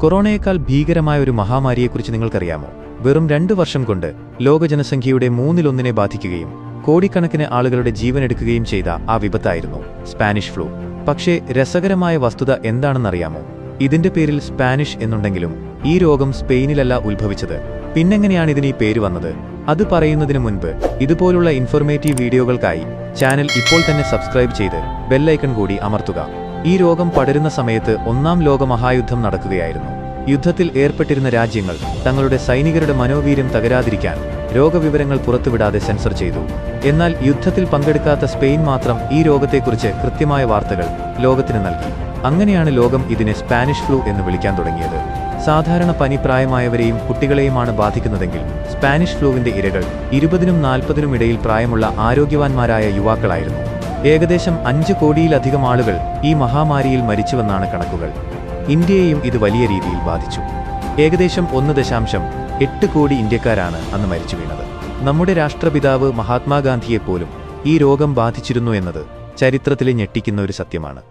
കൊറോണയേക്കാൾ ഭീകരമായ ഒരു മഹാമാരിയെക്കുറിച്ച് നിങ്ങൾക്കറിയാമോ? വെറും 2 വർഷം കൊണ്ട് ലോക ജനസംഖ്യയുടെ 1/3 ബാധിക്കുകയും കോടിക്കണക്കിന് ആളുകളുടെ ജീവനെടുക്കുകയും ചെയ്ത ആ വിപത്തായിരുന്നു സ്പാനിഷ് ഫ്ലൂ. പക്ഷേ രസകരമായ വസ്തുത എന്താണെന്നറിയാമോ? ഇതിന്റെ പേരിൽ സ്പാനിഷ് എന്നുണ്ടെങ്കിലും ഈ രോഗം സ്പെയിനിലല്ല ഉത്ഭവിച്ചത്. പിന്നെങ്ങനെയാണ് ഇതിന് ഈ പേര് വന്നത്? അത് പറയുന്നതിന് മുൻപ് ഇതുപോലുള്ള ഇൻഫോർമേറ്റീവ് വീഡിയോകൾക്കായി ചാനൽ ഇപ്പോൾ തന്നെ സബ്സ്ക്രൈബ് ചെയ്ത് ബെല്ലൈക്കൺ കൂടി അമർത്തുക. ഈ രോഗം പടരുന്ന സമയത്ത് 1-ാം ലോകമഹായുദ്ധം നടക്കുകയായിരുന്നു. യുദ്ധത്തിൽ ഏർപ്പെട്ടിരുന്ന രാജ്യങ്ങൾ തങ്ങളുടെ സൈനികരുടെ മനോവീര്യം തകരാതിരിക്കാൻ രോഗവിവരങ്ങൾ പുറത്തുവിടാതെ സെൻസർ ചെയ്തു. എന്നാൽ യുദ്ധത്തിൽ പങ്കെടുക്കാത്ത സ്പെയിൻ മാത്രം ഈ രോഗത്തെക്കുറിച്ച് കൃത്യമായ വാർത്തകൾ ലോകത്തിന് നൽകി. അങ്ങനെയാണ് ലോകം ഇതിനെ സ്പാനിഷ് ഫ്ലൂ എന്ന് വിളിക്കാൻ തുടങ്ങിയത്. സാധാരണ പനി പ്രായമായവരെയും കുട്ടികളെയുമാണ് ബാധിക്കുന്നതെങ്കിൽ സ്പാനിഷ് ഫ്ലൂവിന്റെ ഇരകൾ 20-നും 40-നും ഇടയിൽ പ്രായമുള്ള ആരോഗ്യവാന്മാരായ യുവാക്കളായിരുന്നു. ഏകദേശം 5 കോടിയിലധികം ആളുകൾ ഈ മഹാമാരിയിൽ മരിച്ചുവെന്നാണ് കണക്കുകൾ. ഇന്ത്യയെയും ഇത് വലിയ രീതിയിൽ ബാധിച്ചു. ഏകദേശം 1.8 കോടി ഇന്ത്യക്കാരാണ് അന്ന് മരിച്ചു വീണത്. നമ്മുടെ രാഷ്ട്രപിതാവ് മഹാത്മാഗാന്ധിയെപ്പോലും ഈ രോഗം ബാധിച്ചിരുന്നു എന്നത് ചരിത്രത്തിലെ ഞെട്ടിക്കുന്ന ഒരു സത്യമാണ്.